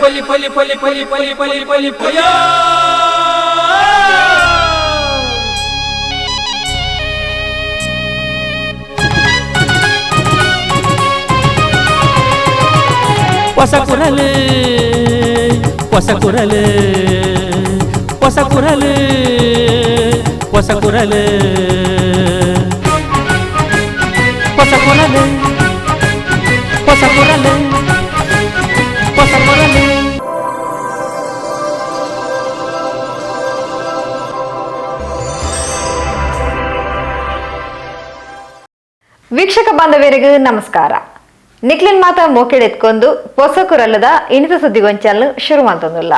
ಪಲಿ ಪಲಿ ಪಲಿ ಪಲಿ ಪಲಿ ಪಲಿ ಪಲಿ ಪಯ ಹೊಸ ಕುರಲು ಹೊಸ ಕುರಲು ಹೊಸ ಕುರಲು ಹೊಸ ಕುರಲು ಹೊಸ ಕುರಲು ಹೊಸ ಕುರಲು ಹೊಸ ಕುರಲು. ವೀಕ್ಷಕ ಬಾಂಧವರಿಗೂ ನಮಸ್ಕಾರ. ನಿಕ್ಲಿನ್ ಮಾತ ಮೋಕೆಡೆತ್ಕೊಂಡು ಹೊಸ ಕುರಲ್ಲದ ಇನಿತ ಸುದ್ದಿಗೊಂಚಲು ಶುರು ಮಾಡ್ತಂದಿಲ್ಲ.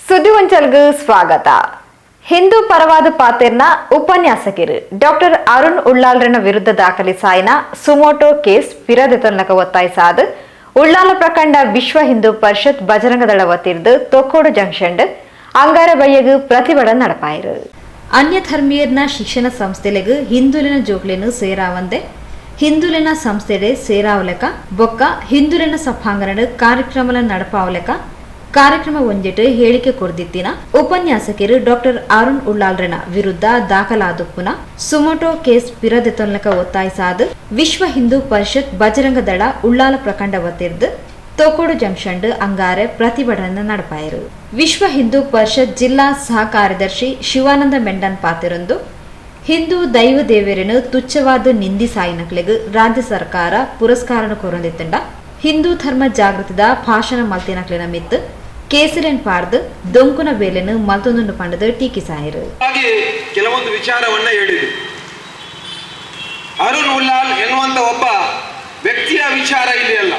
ಸುದ್ದಿಗೊಂಚಲ್ಗೂ ಸ್ವಾಗತ. ಹಿಂದೂ ಪರವಾದ ಪಾತೆರ್ನ ಉಪನ್ಯಾಸಕರು ಡಾಕ್ಟರ್ ಅರುಣ್ ಉಳ್ಳಾಲ್ರನ ವಿರುದ್ಧ ದಾಖಲಿಸಾಯಿನ ಸುಮೋಟೋ ಕೇಸ್ ಪಿರದೆತೊನ್ನಕ ಒತ್ತಾಯಿಸಾದ ಉಳ್ಳಾಲ ಪ್ರಖಂಡ ವಿಶ್ವ ಹಿಂದೂ ಪರಿಷತ್ ಬಜರಂಗ ದಳ ವತಿರ್ದು ತೊಕ್ಕೋಡು ಜಂಕ್ಷನ್ ಅಂಗಾರ ಬಯ್ಯಗು ಪ್ರತಿಭಟನೆ ನಡಪಾಯಿರು. ಅನ್ಯ ಧರ್ಮೀಯರ್ನ ಶಿಕ್ಷಣ ಸಂಸ್ಥೆಲೆಗು ಹಿಂದುಲಿನ ಜೋಕ್ಲೆನು ಸೇರಾವಂದೆ ಹಿಂದುಲಿನ ಸಂಸ್ಥೆಡೆ ಸೇರಾವಲೆಕ ಬೊಕ್ಕ ಹಿಂದುಲಿನ ಸಭಾಂಗಣ ಕಾರ್ಯಕ್ರಮ ನಡಪಾವಲೆಕ ಕಾರ್ಯಕ್ರಮ ಒಂದಿಟ್ಟು ಹೇಳಿಕೆ ಕೊಡ್ದಿತ್ತಿನ ಉಪನ್ಯಾಸಕರು ಡಾಕ್ಟರ್ ಅರುಣ್ ಉಳ್ಳಾಲ್ರನ ವಿರುದ್ಧ ದಾಖಲಾದುಪ್ಪುನ ಸುಮೋಟೋ ಕೇಸ್ ಪಿರದೆತೊನ್ನಕ ಒತ್ತಾಯಿಸಾದ ವಿಶ್ವ ಹಿಂದೂ ಪರಿಷತ್ ಬಜರಂಗ ದಳ ಉಳ್ಳಾಲ ಪ್ರಖಂಡ ವತಿರ್ದು ತೊಕ್ಕೋಡು ಜಂಕ್ಷನ್ ಅಂಗಾರೆ ಪ್ರತಿಭಟನೆ ನಡಪಾಯಿರು. ವಿಶ್ವ ಹಿಂದೂ ಪರಿಷತ್ ಜಿಲ್ಲಾ ಸಹ ಕಾರ್ಯದರ್ಶಿ ಶಿವಾನಂದ ಮೆಂಡನ್ ಪಾತಿರೊಂದು ಹಿಂದೂ ದೈವ ದೇವರನ್ನು ತುಚ್ಛವಾದ ನಿಂದಿ ಸಾಯಿನಕ್ಲೆಗು ರಾಜ್ಯ ಸರ್ಕಾರ ಪುರಸ್ಕಾರ ಕೊರೊಂದಿತ್ತಂಡ ಹಿಂದೂ ಧರ್ಮ ಜಾಗೃತದ ಭಾಷಣ ಮಲ್ತಿನಕ್ಲಿನ ಮಿತ್ತು ಕೇಸರಿಯನ್ ಪಾರ್ದು ದೊಂಕುನ ಬೇಲೆನು ಮಲ್ತೊಂದು ಪಂಡದ ಟೀಕಿಸಾಯಿರು. ಕೆಲವೊಂದು ವಿಚಾರವನ್ನ ಹೇಳಿದ್ರು. ಅರುಣ್ ಉಳ್ಳಾಲ್ ಎನ್ನುವಂತ ಒಬ್ಬ ವ್ಯಕ್ತಿಯ ವಿಚಾರ ಇಲ್ಲಿ ಅಲ್ಲ.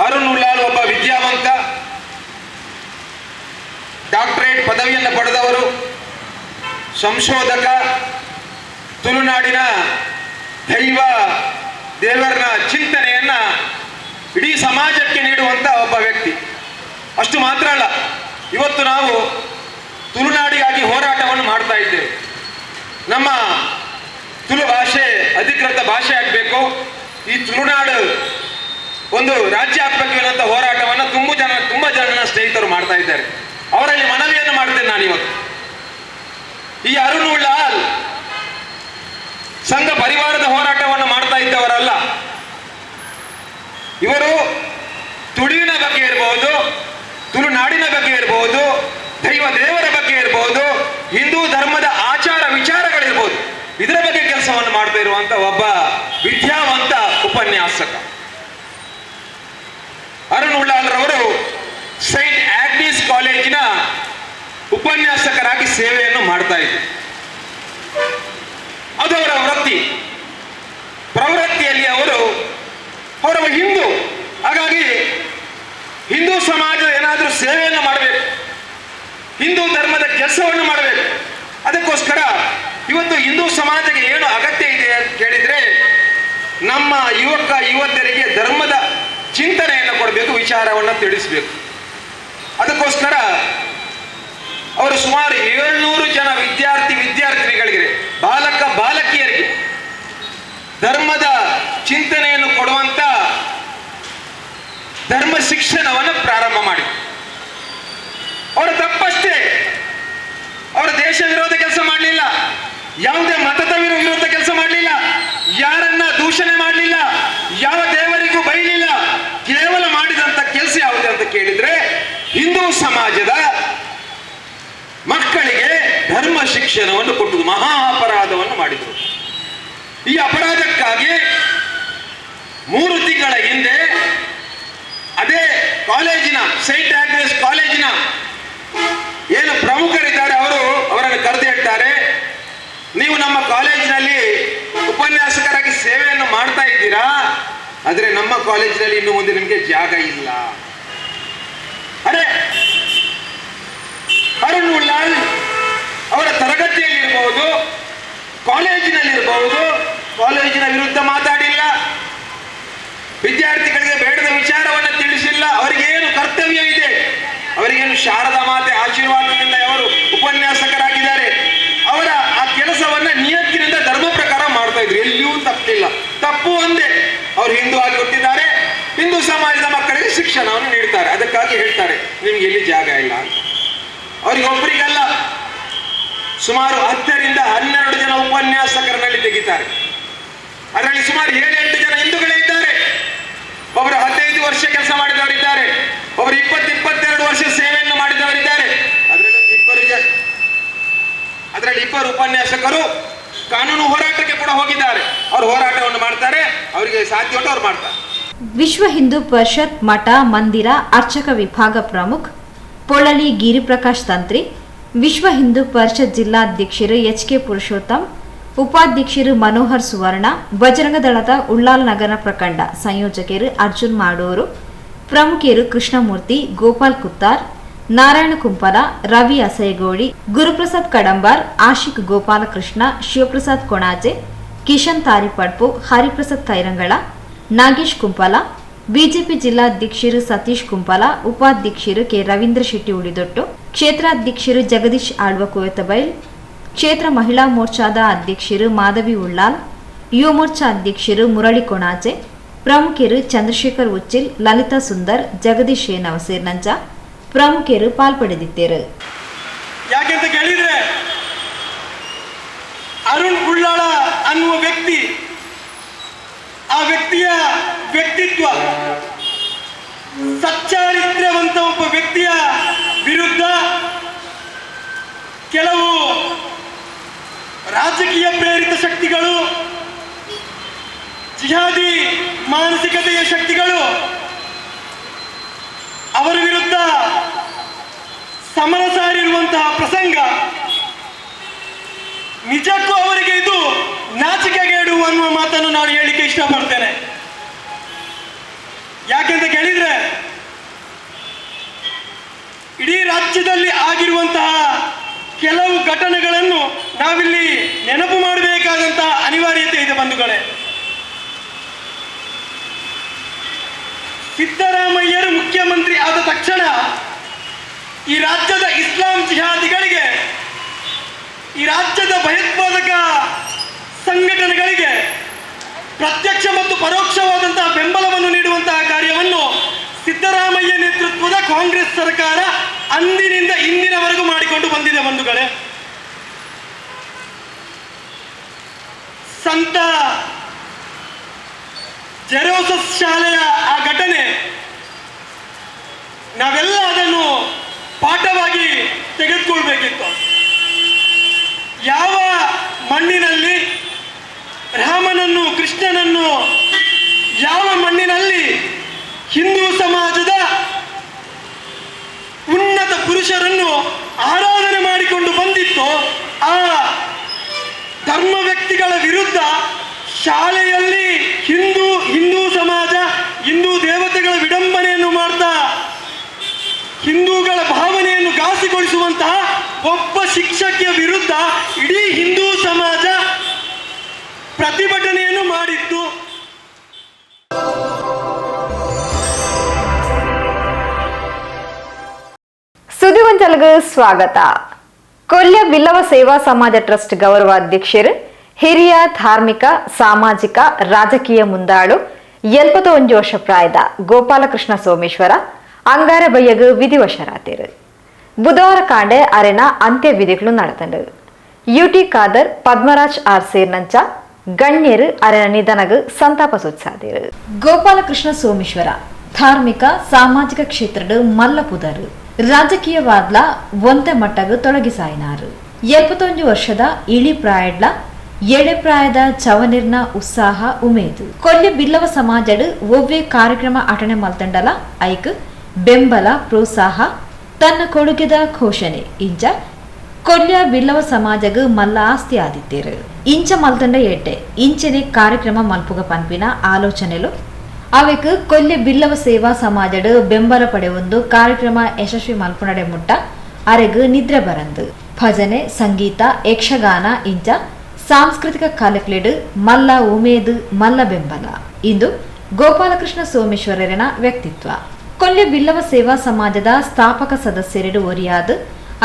ಅರುಣ್ ಉಳ್ಳಾಲ್ ಒಬ್ಬ ವಿದ್ಯಾವಂತ, ಡಾಕ್ಟರೇಟ್ ಪದವಿಯನ್ನು ಪಡೆದವರು, ಸಂಶೋಧಕ, ತುಳುನಾಡಿನ ದೇವರನ ಚಿಂತನೆಯನ್ನ ಇಡೀ ಸಮಾಜಕ್ಕೆ ನೀಡುವಂತ ಒಬ್ಬ ವ್ಯಕ್ತಿ. ಅಷ್ಟು ಮಾತ್ರ ಅಲ್ಲ, ಇವತ್ತು ನಾವು ತುಳುನಾಡಿಗಾಗಿ ಹೋರಾಟವನ್ನು ಮಾಡ್ತಾ ಇದ್ದೇವೆ. ನಮ್ಮ ತುಳು ಭಾಷೆ ಅಧಿಕೃತ ಭಾಷೆ ಆಗಬೇಕು, ಈ ತುಳುನಾಡು ಒಂದು ರಾಜ್ಯ ಆಗ್ಬೇಕು ಅನ್ನೋ ಹೋರಾಟವನ್ನು ತುಂಬಾ ಜನ ಸ್ನೇಹಿತರು ಮಾಡ್ತಾ ಇದ್ದಾರೆ. ಅವರಲ್ಲಿ ಮನವಿಯನ್ನು ಮಾಡ್ತೇನೆ ನಾನು ಇವತ್ತು. ಈ ಅರುಣ್ ಉಳ್ಳಾಲ್ ಸಂಘ ಪರಿವಾರದ ಹೋರಾಟವನ್ನು ಮಾಡ್ತಾ ಇದ್ದವರಲ್ಲ. ಇವರು ತುಳುವಿನ ಬಗ್ಗೆ ಇರಬಹುದು, ತುಳುನಾಡಿನ ಬಗ್ಗೆ ಇರಬಹುದು, ದೈವ ದೇವರ ಬಗ್ಗೆ ಇರಬಹುದು, ಹಿಂದೂ ಧರ್ಮದ ಆಚಾರ ವಿಚಾರಗಳಿರ್ಬೋದು, ಇದರ ಬಗ್ಗೆ ಕೆಲಸವನ್ನು ಮಾಡ್ತಾ ಇರುವಂತ ಒಬ್ಬ ವಿದ್ಯಾವಂತ ಉಪನ್ಯಾಸಕ. ಅರುಣ್ ಉಳ್ಳಾಲ್ರವರು ಸೈಂಟ್ ಆಗ್ನೀಸ್ ಕಾಲೇಜಿನ ಉಪನ್ಯಾಸಕರಾಗಿ ಸೇವೆಯನ್ನು ಮಾಡ್ತಾ ಇದ್ರು. ಅದು ಅವರ ವೃತ್ತಿ. ಪ್ರವೃತ್ತಿಯಲ್ಲಿ ಅವರ ಹಿಂದೂ, ಹಾಗಾಗಿ ಹಿಂದೂ ಸಮಾಜದ ಏನಾದರೂ ಸೇವೆಯನ್ನು ಮಾಡಬೇಕು, ಹಿಂದೂ ಧರ್ಮದ ಕೆಲಸವನ್ನು ಮಾಡಬೇಕು. ಅದಕ್ಕೋಸ್ಕರ ಇವತ್ತು ಹಿಂದೂ ಸಮಾಜಕ್ಕೆ ಏನು ಅಗತ್ಯ ಇದೆ ಅಂತ ಕೇಳಿದ್ರೆ, ನಮ್ಮ ಯುವಕ ಯುವತಿಯರಿಗೆ ಧರ್ಮದ ಚಿಂತನೆಯನ್ನು ಕೊಡಬೇಕು, ವಿಚಾರವನ್ನು ತಿಳಿಸಬೇಕು. ಅದಕ್ಕೋಸ್ಕರ ಅವರು ಸುಮಾರು 700 ಜನ ವಿದ್ಯಾರ್ಥಿನಿಗಳಿಗೆ, ಬಾಲಕಿಯರಿಗೆ ಧರ್ಮದ ಚಿಂತನೆಯನ್ನು ಕೊಡುವಂತ ಧರ್ಮ ಶಿಕ್ಷಣವನ್ನು ಪ್ರಾರಂಭ ಮಾಡಿ. ಅವರ ತಪ್ಪಷ್ಟೇ, ಅವರ ದೇಶ ವಿರೋಧ ಕೆಲಸ ಮಾಡಲಿಲ್ಲ, ಯಾವುದೇ ಮತದ ವಿರೋಧ ಕೆಲಸ ಮಾಡಲಿಲ್ಲ, ಯಾರನ್ನ ದೂಷಣೆ ಮಾಡಲಿಲ್ಲ, ಯಾವ ದೇವರಿಗೂ ಬೈಲಿಲ್ಲ. ಕೇವಲ ಮಾಡಿದಂತ ಕೆಲಸ ಯಾವುದು ಅಂತ ಕೇಳಿದ್ರೆ, ಹಿಂದೂ ಸಮಾಜದ ಮಕ್ಕಳಿಗೆ ಧರ್ಮ ಶಿಕ್ಷಣವನ್ನು ಕೊಟ್ಟುದು, ಮಹಾ ಅಪರಾಧವನ್ನು ಮಾಡಿದರು. ಈ ಅಪರಾಧಕ್ಕಾಗಿ 3 ತಿಂಗಳ ಹಿಂದೆ ಅದೇ ಕಾಲೇಜಿನ, ಸೈಂಟ್ ಆಗ್ನೆಸ್ ಕಾಲೇಜಿನ ಏನು ಪ್ರಮುಖರಿದ್ದಾರೆ ಅವರನ್ನು ಕರೆದು ಹೇಳ್ತಾರೆ, ನೀವು ನಮ್ಮ ಕಾಲೇಜಿನಲ್ಲಿ ಉಪನ್ಯಾಸಕರಾಗಿ ಸೇವೆಯನ್ನು ಮಾಡ್ತಾ ಇದ್ದೀರಾ, ಆದರೆ ನಮ್ಮ ಕಾಲೇಜಿನಲ್ಲಿ ಇನ್ನು ಮುಂದೆ ನಿಮಗೆ ಜಾಗ ಇಲ್ಲ. ಅರೆ, ಅರುಣ್ ಉಳ್ಳಾಲ್ ಅವರ ತರಗತಿಯಲ್ಲಿರ್ಬಹುದು, ಕಾಲೇಜಿನಲ್ಲಿರಬಹುದು, ಕಾಲೇಜಿನ ವಿರುದ್ಧ ಮಾತಾಡಿಲ್ಲ, ವಿದ್ಯಾರ್ಥಿಗಳಿಗೆ ಬೇಡದ ವಿಚಾರವನ್ನು ತಿಳಿಸಿಲ್ಲ. ಅವರಿಗೇನು ಕರ್ತವ್ಯ ಇದೆ, ಅವರಿಗೇನು ಶಾರದಾ ಮಾತೆ ಆಶೀರ್ವಾದದಿಂದ ಅವರು ಉಪನ್ಯಾಸಕರಾಗಿದ್ದಾರೆ, ಅವರ ಆ ಕೆಲಸವನ್ನ ನಿಯತ್ತಿನಿಂದ ಧರ್ಮ ಪ್ರಕಾರ ಮಾಡ್ತಾ ಇದ್ರು, ಎಲ್ಲಿಯೂ ತಪ್ಪಿಲ್ಲ. ಹಿಂದೂ ಆಗಿ ಹುಟ್ಟಿದ್ದಾರೆ, ಹಿಂದೂ ಸಮಾಜದ ಮಕ್ಕಳಿಗೆ ಶಿಕ್ಷಣವನ್ನು ನೀಡ್ತಾರೆ. ಅದಕ್ಕಾಗಿ ಹೇಳ್ತಾರೆ ನಿಮ್ಗೆ ಎಲ್ಲಿ ಜಾಗ ಇಲ್ಲ ಅಂತ. ಅವರಿಗೆ ಒಬ್ಬರಿಗಲ್ಲ, ಸುಮಾರು 10 ರಿಂದ 12 ಜನ ಉಪನ್ಯಾಸಕರನಲ್ಲಿ ತೆಗಿತಾರೆ. ಅದರಲ್ಲಿ ಸುಮಾರು 7-8 ಜನ ಹಿಂದೂಗಳೇ ಇದ್ದಾರೆ. ಒಬ್ಬರು 15 ವರ್ಷ ಕೆಲಸ ಮಾಡಿದವರಿದ್ದಾರೆ, ಒಬ್ಬರು 20-22 ವರ್ಷ ಸೇವೆಯನ್ನು ಮಾಡಿದವರಿದ್ದಾರೆ. ಅದರಲ್ಲಿ ಇಬ್ಬರು ಉಪನ್ಯಾಸಕರು ಕಾನೂನು ಹೋರಾಟಕ್ಕೆ ಕೂಡ ಹೋಗಿದ್ದಾರೆ. ಅವರು ಹೋರಾಟವನ್ನು ಮಾಡ್ತಾರೆ, ಅವರಿಗೆ ಸಾಧ್ಯ ಉಂಟು ಅವ್ರು ಮಾಡ್ತಾರೆ. ವಿಶ್ವ ಹಿಂದೂ ಪರಿಷತ್ ಮಠ ಮಂದಿರ ಅರ್ಚಕ ವಿಭಾಗ ಪ್ರಮುಖ ಪೊಳಲಿ ಗಿರಿಪ್ರಕಾಶ್ ತಂತ್ರಿ, ವಿಶ್ವ ಹಿಂದೂ ಪರಿಷತ್ ಜಿಲ್ಲಾಧ್ಯಕ್ಷರು ಎಚ್.ಕೆ. ಪುರುಷೋತ್ತಮ್, ಉಪಾಧ್ಯಕ್ಷರು ಮನೋಹರ್ ಸುವರ್ಣ, ಬಜರಂಗ ದಳದ ಉಳ್ಳಾಲ್ ನಗರ ಪ್ರಖಂಡ ಸಂಯೋಜಕರು ಅರ್ಜುನ್ ಮಾಡೂರು, ಪ್ರಮುಖರು ಕೃಷ್ಣಮೂರ್ತಿ, ಗೋಪಾಲ್ ಕುತ್ತಾರ್, ನಾರಾಯಣ ಕುಂಪಲ, ರವಿ ಅಸೈಗೋಡಿ, ಗುರುಪ್ರಸಾದ್ ಕಡಂಬಾರ್, ಆಶಿಕ್ ಗೋಪಾಲಕೃಷ್ಣ, ಶಿವಪ್ರಸಾದ್ ಕೊಣಾಜೆ, ಕಿಶನ್ ತಾರಿಪಡ್ಪು, ಹರಿಪ್ರಸಾದ್ ಕೈರಂಗಳ, ನಾಗೇಶ್ ಕುಂಪಲ, ಬಿಜೆಪಿ ಜಿಲ್ಲಾಧ್ಯಕ್ಷರು ಸತೀಶ್ ಕುಂಪಲ, ಉಪಾಧ್ಯಕ್ಷರು ಕೆ ರವೀಂದ್ರ ಶೆಟ್ಟಿ ಉಳಿದೊಟ್ಟು, ಕ್ಷೇತ್ರಾಧ್ಯಕ್ಷರು ಜಗದೀಶ್ ಆಳ್ವ ಕುವೆತಬೈಲ್, ಕ್ಷೇತ್ರ ಮಹಿಳಾ ಮೋರ್ಚಾದ ಅಧ್ಯಕ್ಷರು ಮಾಧವಿ ಉಳ್ಳಾಲ್, ಯುವ ಮೋರ್ಚಾ ಅಧ್ಯಕ್ಷರು ಮುರಳಿ ಕೊಣಾಜೆ, ಪ್ರಮುಖರು ಚಂದ್ರಶೇಖರ್ ಉಚ್ಚಿಲ್, ಲಲಿತಾ ಸುಂದರ್, ಜಗದೀಶ್ ಶೇನವ ಸೇರಿನಂಚ ಪ್ರಮುಖರು ಪಾಲ್ಪಡೆದಿದ್ದರು. ಯಾಕೆಂತ ಕೇಳಿದ್ರೆ ಅರುಣ್ ಉಳ್ಳಾಳ ಅನ್ನುವ ವ್ಯಕ್ತಿ, ಆ ವ್ಯಕ್ತಿಯ ವ್ಯಕ್ತಿತ್ವ, ಸಚ್ಚಾರಿತ್ರ್ಯವಂತ ಒಬ್ಬ ವ್ಯಕ್ತಿಯ ವಿರುದ್ಧ ಕೆಲವು ರಾಜಕೀಯ ಪ್ರೇರಿತ ಶಕ್ತಿಗಳು, ಜಿಹಾದಿ ಮಾನಸಿಕತೆಯ ಶಕ್ತಿಗಳು ಅವರ ವಿರುದ್ಧ ಸಮರ ಸಾರಿರುವಂತಹ ಪ್ರಸಂಗ ನಿಜಕ್ಕೂ ಅವರಿಗೆ ಇದು ನಾಚಿಕೆಗೇಡು ಅನ್ನುವ ಮಾತನ್ನು ನಾನು ಹೇಳಿಕೆ ಇಷ್ಟಪಡ್ತೇನೆ. ಯಾಕೆಂತ ಕೇಳಿದ್ರೆ ಇಡೀ ರಾಜ್ಯದಲ್ಲಿ ಆಗಿರುವಂತಹ ಕೆಲವು ಘಟನೆಗಳನ್ನು ನಾವಿಲ್ಲಿ ನೆನಪು ಮಾಡಬೇಕಾದಂತಹ ಅನಿವಾರ್ಯತೆ ಇದೆ ಬಂಧುಗಳೇ. ಸಿದ್ದರಾಮಯ್ಯರು ಮುಖ್ಯಮಂತ್ರಿ ಆದ ತಕ್ಷಣ ಈ ರಾಜ್ಯದ ಇಸ್ಲಾಂ ಜಿಹಾದಿಗಳಿಗೆ, ಈ ರಾಜ್ಯದ ಭಯೋತ್ಪಾದಕ ಸಂಘಟನೆಗಳಿಗೆ ಪ್ರತ್ಯಕ್ಷ ಮತ್ತು ಪರೋಕ್ಷವಾದಂತಹ ಬೆಂಬಲವನ್ನು ನೀಡುವಂತಹ ಕಾರ್ಯವನ್ನು ಸಿದ್ದರಾಮಯ್ಯ ನೇತೃತ್ವದ ಕಾಂಗ್ರೆಸ್ ಸರ್ಕಾರ ಅಂದಿನಿಂದ ಇಂದಿನವರೆಗೂ ಮಾಡಿಕೊಂಡು ಬಂದಿದೆ ಬಂಧುಗಳೇ. ಸಂತ ಜೆರೋಸಸ್ ಶಾಲೆಯ ಆ ಘಟನೆ ನಾವೆಲ್ಲ ಅದನ್ನು ಪಾಠವಾಗಿ ತೆಗೆದುಕೊಳ್ಬೇಕಿತ್ತು. ಯಾವ ಮಣ್ಣಿನಲ್ಲಿ ರಾಮನನ್ನು, ಕೃಷ್ಣನನ್ನು, ಯಾವ ಮಣ್ಣಿನಲ್ಲಿ ಹಿಂದೂ ಸಮಾಜದ ಉನ್ನತ ಪುರುಷರನ್ನು ಆರಾಧನೆ ಮಾಡಿಕೊಂಡು ಬಂದಿತ್ತೋ ಆ ಧರ್ಮ ವ್ಯಕ್ತಿಗಳ ವಿರುದ್ಧ ಶಾಲೆಯಲ್ಲಿ ಹಿಂದೂ ಸಮಾಜ, ಹಿಂದೂ ದೇವತೆಗಳ ವಿಡಂಬನೆಯನ್ನು ಮಾಡ್ತಾ ಹಿಂದೂಗಳ ಭಾವನೆಯನ್ನು ಘಾಸಿಗೊಳಿಸುವಂತಹ ಒಬ್ಬ ಶಿಕ್ಷಕಿಯ ವಿರುದ್ಧ ಇಡೀ ಹಿಂದೂ ಸಮಾಜ ಪ್ರತಿಭಟನೆಯನ್ನು ಮಾಡಿತ್ತು. ಸುದ್ದಿಗೊಂಚಲ್ಗೆ ಸ್ವಾಗತ. ಕೊಲ್ಯ ಬಿಲ್ಲವ ಸೇವಾ ಸಮಾಜ ಟ್ರಸ್ಟ್ ಗೌರವಾಧ್ಯಕ್ಷರು, ಹಿರಿಯ ಧಾರ್ಮಿಕ, ಸಾಮಾಜಿಕ, ರಾಜಕೀಯ ಮುಂದಾಳು 71 ವರ್ಷ ಪ್ರಾಯದ ಗೋಪಾಲಕೃಷ್ಣ ಸೋಮೇಶ್ವರ ಅಂಗಾರ ಬಯ್ಯಗ ವಿಧಿವಶರಾತಿರು. ಬುಧವಾರ ಕಾಂಡೆ ಅರೆನ ಅಂತ್ಯವಿಧಿಗಳು ನಡೆದಂಡು. ಯುಟಿ ಖಾದರ್, ಪದ್ಮರಾಜ್ ಆರ್ ಸೇರ್ನಂಚ ಗಣ್ಯರು ಅರೆನ ನಿಧನಗ ಸಂತಾಪ ಸೂಚಿಸಿದರು. ಗೋಪಾಲಕೃಷ್ಣ ಸೋಮೇಶ್ವರ ಧಾರ್ಮಿಕ, ಸಾಮಾಜಿಕ ಕ್ಷೇತ್ರದ ಮಲ್ಲಪುದರು, ರಾಜಕೀಯವಾದ್ಲ ಒಂತೆ ಮಟ್ಟಗ ತೊಡಗಿಸಾಯಿನಾರು. 71 ವರ್ಷದ ಇಳಿ ಪ್ರಾಯಡ್ಲ ಎಳೆ ಪ್ರಾಯದ ಚವನಿರ್ನ ಉತ್ಸಾಹ ಉಮೇದು ಕೊಲ್ಯ ಬಿಲ್ಲವ ಸಮಾಜಡ್ ಒವ್ವೇ ಕಾರ್ಯಕ್ರಮ ಅಟನೆ ಮಲ್ತಂಡಲ ಐಕ್ ಬೆಂಬಲ ಪ್ರೋತ್ಸಾಹ ತನ್ನ ಕೊಡುಗೆದ ಘೋಷಣೆ ಇಂಚ ಕೊಲ್ಯ ಬಿಲ್ಲವ ಸಮಾಜಗ್ ಮಲ್ಲ ಆಸ್ತಿ ಆದಿತ್ತೇರು. ಇಂಚ ಮಲ್ತಂಡ ಏಟೆ ಇಂಚನೆ ಕಾರ್ಯಕ್ರಮ ಮಲ್ಪುಗ ಪನ್ಪಿನ ಆಲೋಚನೆಲು ಅವೆಕ್ ಕೊಲ್ಯ ಬಿಲ್ಲವ ಸೇವಾ ಸಮಾಜಡ್ ಬೆಂಬಲ ಪಡೆಯೊಂದು ಕಾರ್ಯಕ್ರಮ ಯಶಸ್ವಿ ಮಲ್ಪುನಡೆ ಮುಟ್ಟ ಅರೆಗ್ ನಿದ್ರೆ ಬರಂದು ಭಜನೆ, ಸಂಗೀತ, ಯಕ್ಷಗಾನ ಇಂಚ ಸಾಂಸ್ಕೃತಿಕ ಕಾರ್ಯಕ್ಲೆಡ್ ಮಲ್ಲ ಉಮೇದು, ಮಲ್ಲ ಬೆಂಬಲ. ಇಂದು ಗೋಪಾಲಕೃಷ್ಣ ಸೋಮೇಶ್ವರನ ವ್ಯಕ್ತಿತ್ವ. ಕೊಲ್ಯ ಬಿಲ್ಲವ ಸೇವಾ ಸಮಾಜದ ಸ್ಥಾಪಕ ಸದಸ್ಯರೆಡು ಒರಿಯಾದ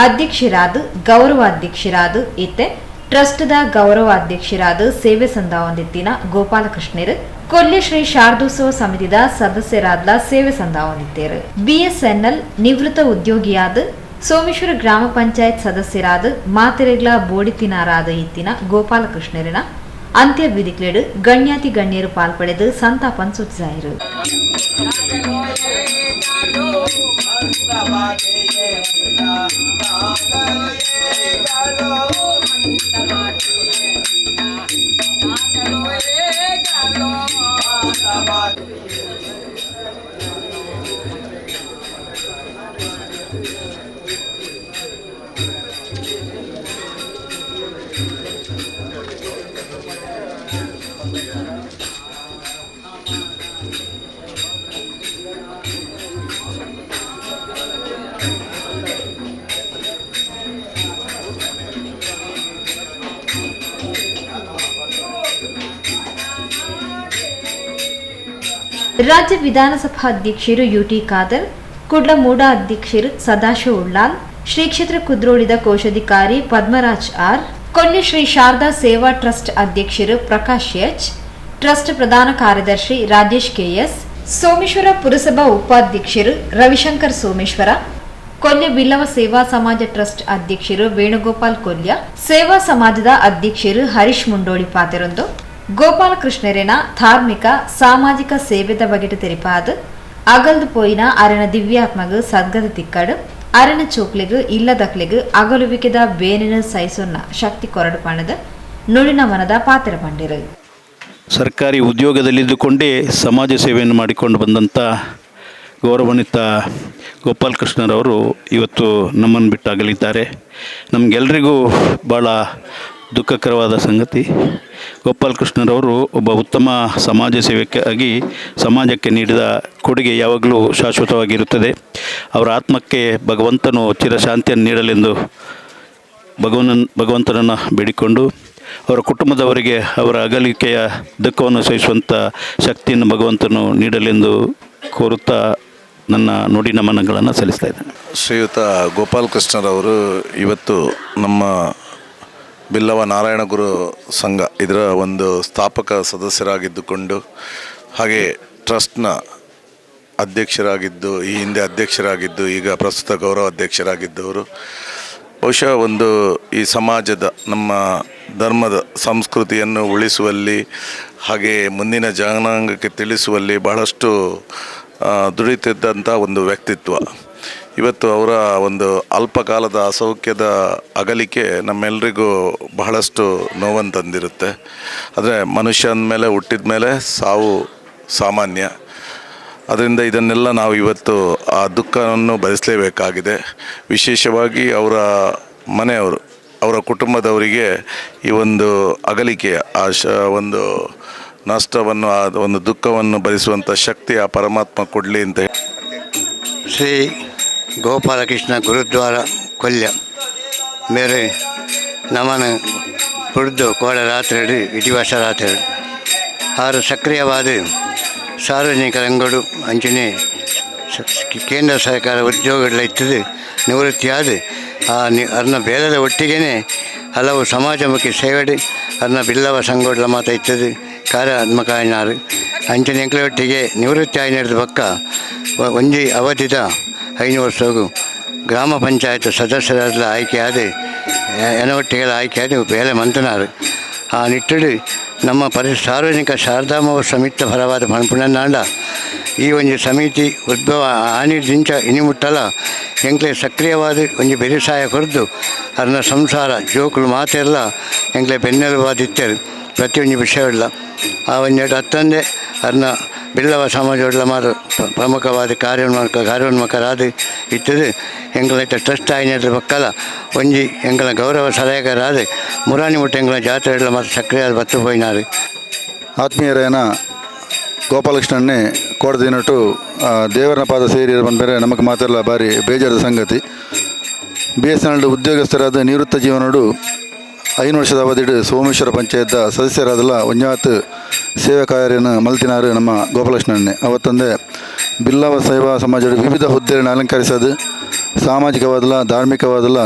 ಅಧ್ಯಕ್ಷರಾದ, ಗೌರವಾಧ್ಯಕ್ಷರಾದ ಇತ್ತೆ ಟ್ರಸ್ಟ್ದ ಗೌರವಾಧ್ಯಕ್ಷರಾದ ಸೇವೆ ಸಂದಾವಂದಿತ್ತಿನ ಗೋಪಾಲಕೃಷ್ಣರು ಕೊಲ್ಲಿ ಶ್ರೀ ಶಾರದೋತ್ಸವ ಸಮಿತಿದ ಸದಸ್ಯರಾದ ಸೇವೆ ಸಂದಾವನಿದ್ದೇರು. ಬಿಎಸ್ಎನ್ಎಲ್ ನಿವೃತ್ತ ಉದ್ಯೋಗಿಯಾದ ಸೋಮೇಶ್ವರ ಗ್ರಾಮ ಪಂಚಾಯತ್ ಸದಸ್ಯರಾದ ಮಾತೆರೆಗ್ಲ ಬೋಡಿತಿನಾರಾದ ಇತ್ತಿನ ಗೋಪಾಲಕೃಷ್ಣರಿನ ಅಂತ್ಯವಿಧಿಕ್ಲೆಡು ಗಣ್ಯಾತಿ ಗಣ್ಯರು ಪಾಲ್ಪಡೆದು ಸಂತಾಪನ್ ಸೂಚಿಸಿದರು. ರಾಜ್ಯ ವಿಧಾನಸಭಾ ಅಧ್ಯಕ್ಷರು ಯುಟಿ ಖಾದರ್, ಕುಡ್ಲಮೂಡ ಅಧ್ಯಕ್ಷರು ಸದಾಶಿವ ಉಳ್ಳಾಲ್, ಶ್ರೀ ಕ್ಷೇತ್ರ ಕುದ್ರೋಳಿದ ಕೋಶಾಧಿಕಾರಿ ಪದ್ಮರಾಜ್ ಆರ್, ಕೊಲ್ಲಿ ಶ್ರೀ ಶಾರದಾ ಸೇವಾ ಟ್ರಸ್ಟ್ ಅಧ್ಯಕ್ಷರು ಪ್ರಕಾಶ್ ಎಚ್, ಟ್ರಸ್ಟ್ ಪ್ರಧಾನ ಕಾರ್ಯದರ್ಶಿ ರಾಜೇಶ್ ಕೆಎಸ್, ಸೋಮೇಶ್ವರ ಪುರಸಭಾ ಉಪಾಧ್ಯಕ್ಷರು ರವಿಶಂಕರ್ ಸೋಮೇಶ್ವರ, ಕೊಲ್ಯ ಬಿಲ್ಲವ ಸೇವಾ ಸಮಾಜ ಟ್ರಸ್ಟ್ ಅಧ್ಯಕ್ಷರು ವೇಣುಗೋಪಾಲ್ ಕೊಲ್ಯ, ಸೇವಾ ಸಮಾಜದ ಅಧ್ಯಕ್ಷರು ಹರೀಶ್ ಮುಂಡೋಳಿ ಪಾತೆರೊಂದು ಗೋಪಾಲಕೃಷ್ಣರೇನ ಧಾರ್ಮಿಕ ಸಾಮಾಜಿಕ ಸೇವೆದ ಬಗೆಟ್ ತೆರಿಪಾದ ಅಗಲ್ದು ಪೋಯಿನ ಅರೆನ ದಿವ್ಯಾತ್ಮಗ ಸದ್ಗದ ತಿಕ್ಕಡು ಅರೆನ ಚೋಕ್ಲೆಗು ಇಲ್ಲದಕ್ಲೆಗು ಅಗಲುವಿಕೆದ ಬೇನಿನ ಸೈಸೊನ್ನ ಶಕ್ತಿ ಕೊರಡು ಪಣದ ನುಡಿನ ಮನದ ಪಾತ್ರ ಪಂಡಿರು. ಸರ್ಕಾರಿ ಉದ್ಯೋಗದಲ್ಲಿದ್ದುಕೊಂಡೇ ಸಮಾಜ ಸೇವೆಯನ್ನು ಮಾಡಿಕೊಂಡು ಬಂದಂಥ ಗೌರವಾನ್ವಿತ ಗೋಪಾಲಕೃಷ್ಣರವರು ಇವತ್ತು ನಮ್ಮನ್ನು ಬಿಟ್ಟಾಗಲಿದ್ದಾರೆ. ನಮಗೆಲ್ಲರಿಗೂ ಭಾಳ ದುಃಖಕರವಾದ ಸಂಗತಿ. ಗೋಪಾಲಕೃಷ್ಣರವರು ಒಬ್ಬ ಉತ್ತಮ ಸಮಾಜ ಸೇವಕಿಯಾಗಿ ಸಮಾಜಕ್ಕೆ ನೀಡಿದ ಕೊಡುಗೆ ಯಾವಾಗಲೂ ಶಾಶ್ವತವಾಗಿರುತ್ತದೆ. ಅವರ ಆತ್ಮಕ್ಕೆ ಭಗವಂತನು ಚಿರಶಾಂತಿಯನ್ನು ನೀಡಲೆಂದು ಭಗವಂತನನ್ನು ಬೇಡಿಕೊಂಡು ಅವರ ಕುಟುಂಬದವರಿಗೆ ಅವರ ಅಗಲಿಕೆಯ ದುಃಖವನ್ನು ಸಹಿಸುವಂಥ ಶಕ್ತಿಯನ್ನು ಭಗವಂತನು ನೀಡಲೆಂದು ಕೋರುತ್ತಾ ನನ್ನ ನುಡಿ ನಮನಗಳನ್ನು ಸಲ್ಲಿಸ್ತಾ ಇದ್ದೇನೆ. ಶ್ರೀಯುತ ಗೋಪಾಲಕೃಷ್ಣರವರು ಇವತ್ತು ನಮ್ಮ ಬಿಲ್ಲವ ನಾರಾಯಣಗುರು ಸಂಘ ಇದರ ಒಂದು ಸ್ಥಾಪಕ ಸದಸ್ಯರಾಗಿದ್ದುಕೊಂಡು ಹಾಗೆ ಟ್ರಸ್ಟ್ನ ಅಧ್ಯಕ್ಷರಾಗಿದ್ದು, ಈ ಹಿಂದೆ ಅಧ್ಯಕ್ಷರಾಗಿದ್ದು, ಈಗ ಪ್ರಸ್ತುತ ಗೌರವ ಅಧ್ಯಕ್ಷರಾಗಿದ್ದವರು. ಬಹುಶಃ ಒಂದು ಈ ಸಮಾಜದ ನಮ್ಮ ಧರ್ಮದ ಸಂಸ್ಕೃತಿಯನ್ನು ಉಳಿಸುವಲ್ಲಿ ಹಾಗೆ ಮುಂದಿನ ಜನಾಂಗಕ್ಕೆ ತಿಳಿಸುವಲ್ಲಿ ಬಹಳಷ್ಟು ದುಡಿತಿದ್ದಂಥ ಒಂದು ವ್ಯಕ್ತಿತ್ವ. ಇವತ್ತು ಅವರ ಒಂದು ಅಲ್ಪಕಾಲದ ಅಸೌಖ್ಯದ ಅಗಲಿಕೆ ನಮ್ಮೆಲ್ಲರಿಗೂ ಬಹಳಷ್ಟು ನೋವನ್ನು ತಂದಿರುತ್ತೆ. ಆದರೆ ಮನುಷ್ಯನ ಮೇಲೆ ಹುಟ್ಟಿದ ಮೇಲೆ ಸಾವು ಸಾಮಾನ್ಯ. ಅದರಿಂದ ಇದನ್ನೆಲ್ಲ ನಾವು ಇವತ್ತು ಆ ದುಃಖವನ್ನು ಭರಿಸಲೇಬೇಕಾಗಿದೆ. ವಿಶೇಷವಾಗಿ ಅವರ ಮನೆಯವರು, ಅವರ ಕುಟುಂಬದವರಿಗೆ ಈ ಒಂದು ಅಗಲಿಕೆಯ ಒಂದು ನಷ್ಟವನ್ನು, ಆ ಒಂದು ದುಃಖವನ್ನು ಭರಿಸುವಂಥ ಶಕ್ತಿ ಆ ಪರಮಾತ್ಮ ಕೊಡಲಿ ಅಂತ ಹೇಳಿ. ಶ್ರೀ ಗೋಪಾಲಕೃಷ್ಣ ಗುರುದ್ವಾರ ಕೊಲ್ಯ ಮೇರೆ ನಮನ ಕುಡ್ದು ಕೋಡ ರಾತ್ರಿ ಇತಿವಾಸ ರಾತ್ರಿ ಆರು ಸಕ್ರಿಯವಾದ ಸಾರ್ವಜನಿಕ ರಂಗಡು ಅಂಚನೆ ಕೇಂದ್ರ ಸರ್ಕಾರ ಉದ್ಯೋಗಗಳ ಇತ್ತದು ನಿವೃತ್ತಿಯಾದ ಅದನ್ನ ಬೇರೆದ ಒಟ್ಟಿಗೆ ಹಲವು ಸಮಾಜಮುಖಿ ಸೇವೆಡು ಅದನ್ನ ಬಿಲ್ಲವ ಸಂಘಗಳ ಮಾತ ಇತ್ತದು ಕಾರ್ಯಾತ್ಮಕ ಆಯ್ನಾರು ಅಂಚನೆ ಎಂಕ್ಲ ಒಟ್ಟಿಗೆ ನಿವೃತ್ತಿ ಆಯ್ನ ಪಕ್ಕ ಒಂಜಿ ಅವಧಿದ 5 ವರ್ಷಗೂ ಗ್ರಾಮ ಪಂಚಾಯತ್ ಸದಸ್ಯರೆಲ್ಲ ಆಯ್ಕೆಯಾದ ಎನೊಟ್ಟಿಗೆಲ್ಲ ಆಯ್ಕೆಯಾದ ಬೇಲೆ ಮಂತನಾರು. ಆ ನಿಟ್ಟುಡು ನಮ್ಮ ಸಾರ್ವಜನಿಕ ಶಾರದಾಂಬ ಸಮಿತಿ ಪರವಾದ ಪಣಪುಣನಾಂಡ ಈ ಒಂದು ಸಮಿತಿ ಉದ್ಭವ ಆನಿದಿಂಚ ಇನಿಮುಟ್ಟಲ ಎಂಕ್ಲೆ ಸಕ್ರಿಯವಾದ ಒಂದು ಬೆರಿಸಾಯ ಕೊರದು ಅದನ್ನ ಸಂಸಾರ ಜೋಕುಲು ಮಾತೆಲ್ಲ ಎಂಕ್ಲೆ ಬೆನ್ನೆಲುಬಾದಿತ್ತರು ಪ್ರತಿಯೊಂದು ವಿಷಯವಿಲ್ಲ. ಆ ಒಂದೆರಡು ಹತ್ತಂದೆ ಅದನ್ನ ಬಿಲ್ಲವ ಸಮಾಜಗಳ ಮಾರು ಪ್ರಮುಖವಾದ ಕಾರ್ಯೋನ್ಮುಖರಾದ ಇತ್ತದು ಎಂಗಳ ಟ್ರಸ್ಟ್ ಆಯ್ನ ಪಕ್ಕಲ ಒಂಜಿ ಎಂಗಳ ಗೌರವ ಸಲಹೆಗಾರಾದ ಮುರಾನಿ ಮುಟ್ಟ ಎಂಗಳ ಜಾತ್ರೆಗಳ ಮಾತ್ರ ಸಕ್ರಿಯ ಬತ್ತು ಹೋಯಿನಾರು. ಆತ್ಮೀಯರೇನ ಗೋಪಾಲಕೃಷ್ಣನ್ನೇ ಕೋಡದಿನಟ್ಟು ದೇವರನ ಪಾದ ಸೇರಿ ಬಂದರೆ ನಮಗೆ ಮಾತೆಲ್ಲ ಭಾರಿ ಬೇಜಾರದ ಸಂಗತಿ. BSNL ಉದ್ಯೋಗಸ್ಥರಾದ ನಿವೃತ್ತ ಜೀವನಡು 5 ವರ್ಷದ ಅವಧಿಡು ಸೋಮೇಶ್ವರ ಪಂಚಾಯತ್ ಸದಸ್ಯರಾದಲ್ಲ ಒಂಜಾತ್ ಸೇವಾ ಕಾರ್ಯನ ಮಲ್ತಿನಾರು ನಮ್ಮ ಗೋಪಾಲಕೃಷ್ಣನ್ನೇ. ಅವತ್ತಂದೆ ಬಿಲ್ಲವ ಸೇವಾ ಸಮಾಜದ ವಿವಿಧ ಹುದ್ದೆಗಳನ್ನು ಅಲಂಕರಿಸೋದು, ಸಾಮಾಜಿಕವಾದಲ್ಲ ಧಾರ್ಮಿಕವಾದಲ್ಲ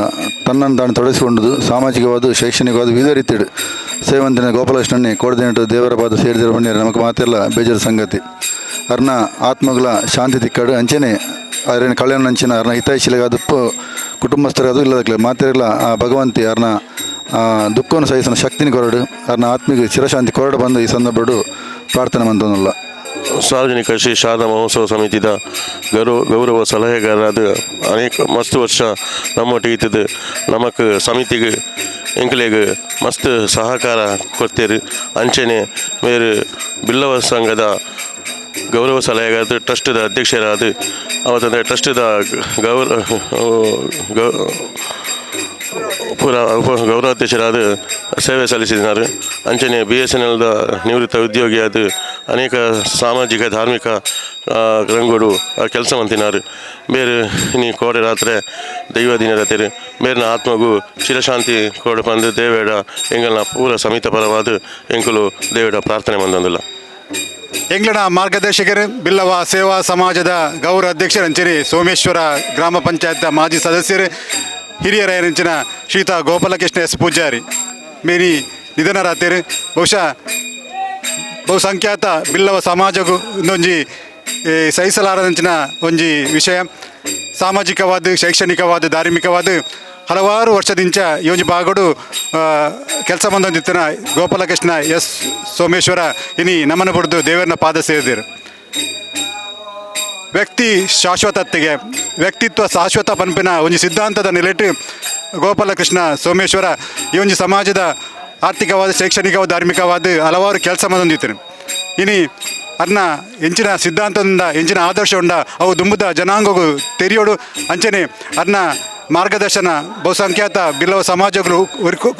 ತನ್ನನ್ನು ತಾನು ತೊಡಗಿಸಿಕೊಂಡದು, ಸಾಮಾಜಿಕವಾದ ಶೈಕ್ಷಣಿಕವಾದ ವಿವಿಧ ರೀತಿಯಡು ಸೇವಂತಿನ ಗೋಪಾಲಕೃಷ್ಣನ್ನೇ ಕೋಡದಿನಟ್ಟು ದೇವರ ಪಾದ ಸೇರಿದಿರೋ ಹೊಣ್ಣಿರ ನಮಗೆ ಮಾತೆಲ್ಲ ಬೇಜಾರ ಸಂಗತಿ ಅರ್ನ ಆತ್ಮಗಳ ಶಾಂತಿ ತಿಕ್ಕಡು ಅಂಚೆನೆ ಅರೇನು ಕಲ್ಯಾಣ ಅಂಚಿನ ಅರ್ನ ಹಿತೈಷಿಲೆಗಾದಪ್ಪು ಕುಟುಂಬಸ್ಥರಾದು ಇಲ್ಲದಕ್ಲೆ ಮಾತೆಲ್ಲ ಆ ಭಗವಂತಿ ಅರ್ನ ದುಃಖವನ್ನು ಸಹಿಸನ ಶಕ್ತಿನ ಕೊರಡು ಅರ್ನ ಆತ್ಮಿಗೆ ಚಿರಶಾಂತಿ ಕೊರಡು ಬಂದು ಈ ಸಂದರ್ಭಡು ಪ್ರಾರ್ಥನೆ ಮಂತನಲ್ಲ. ಸಾರ್ವಜನಿಕ ಶ್ರೀ ಶಾರದಾ ಮಹೋತ್ಸವ ಸಮಿತಿದ ಗೌರವ ಸಲಹೆಗಾರರಾದ ಅನೇಕ ಮಸ್ತ್ ವರ್ಷ ನಮ್ಮೊಟ್ಟಿಗೆ ಇದ್ದದ್ದು ನಮಕ್ ಸಮಿತಿಗೆ ಎಂಕ್ಲೆಗೆ ಮಸ್ತ್ ಸಹಕಾರ ಕೊಡ್ತೇರು. ಅಂಚೆನೆ ಬೇರೆ ಬಿಲ್ಲವ ಸಂಘದ ಗೌರವ ಸಲಹೆಗಾರ ಟ್ರಸ್ಟ್ದ ಅಧ್ಯಕ್ಷರಾದ ಅವತ್ತಂದರೆ ಟ್ರಸ್ಟ್ದ ಗೌರವಾಧ್ಯಕ್ಷರಾದ ಸೇವೆ ಸಲ್ಲಿಸಿದ್ದಾರೆ. ಅಂಚನೆ BSNLದ ನಿವೃತ್ತ ಉದ್ಯೋಗಿಯಾದ ಅನೇಕ ಸಾಮಾಜಿಕ ಧಾರ್ಮಿಕ ರಂಗೋಡು ಕೆಲಸ ಮಂತಿನಾರು. ಬೇರೆ ನೀ ಕೋಡೆ ರಾತ್ರಿ ದೈವ ದಿನರತೆರು ಬೇರೆನ ಆತ್ಮಗೂ ಚಿರಶಾಂತಿ ಕೋಡೆ ಬಂದು ದೇವೇಡ ಎಂಗಲ್ನ ಪೂರ ಸಮಿತ ಪರವಾದ ಎಂಕಲು ದೇವೇಡ ಪ್ರಾರ್ಥನೆ ಮಂದೊಂದಿಲ್ಲ. ಎಂಗ್ಲನ ಮಾರ್ಗದರ್ಶಕರು ಬಿಲ್ಲವ ಸೇವಾ ಸಮಾಜದ ಗೌರವ ಅಧ್ಯಕ್ಷರು ಅಂಚರಿ ಸೋಮೇಶ್ವರ ಗ್ರಾಮ ಪಂಚಾಯತ್ ಮಾಜಿ ಸದಸ್ಯರು ಹಿರಿಯರಾಯರಂಚಿನ ಶ್ರೀತಾ ಗೋಪಾಲಕೃಷ್ಣ ಎಸ್ ಪೂಜಾರಿ ಮೇರಿ ನಿಧನರಾತೇರು. ಬಹುಸಂಖ್ಯಾತ ಬಿಲ್ಲವ ಸಮಾಜಗೂ ಒಂದೊಂಜಿ ಸಹಿಸಲಾರದಂಚಿನ ಒಂಜಿ ವಿಷಯ ಸಾಮಾಜಿಕವಾದ ಶೈಕ್ಷಣಿಕವಾದ ಧಾರ್ಮಿಕವಾದ ಹಲವಾರು ವರ್ಷದಿಂಚ ಈ ಒಂಜಿ ಭಾಗಡು ಕೆಲಸ ಬಂದೊಂದಿತ್ತನ ಗೋಪಾಲಕೃಷ್ಣ ಎಸ್ ಸೋಮೇಶ್ವರ ಇನಿ ನಮನ ಪಡೆದು ದೇವರನ್ನ ಪಾದ ಸೇರಿದರು. ವ್ಯಕ್ತಿ ಶಾಶ್ವತತೆಗೆ ವ್ಯಕ್ತಿತ್ವ ಶಾಶ್ವತ ಪಂಪಿನ ಒಂಜಿ ಸಿದ್ಧಾಂತದ ನೆಲೆಟ್ಟು ಗೋಪಾಲಕೃಷ್ಣ ಸೋಮೇಶ್ವರ ಈ ಒಂಜಿ ಸಮಾಜದ ಆರ್ಥಿಕವಾದ ಶೈಕ್ಷಣಿಕವಾದ ಧಾರ್ಮಿಕವಾದ ಹಲವಾರು ಕೆಲಸ ಬಂದೊಂದಿತ್ತರು. ಇನಿ ಅರ್ನ ಎಂಚಿನ ಸಿದ್ಧಾಂತದಿಂದ ಎಂಚಿನ ಆದರ್ಶ ಉಂಡ ಅವು ದುಂಬುದ ಜನಾಂಗಗೂ ತೆರೆಯೋಡು ಅಂಚನೆ ಅರ್ನ ಮಾರ್ಗದರ್ಶನ ಬಹುಸಂಖ್ಯಾತ ಬಿಲ್ಲವ ಸಮಾಜಗಳು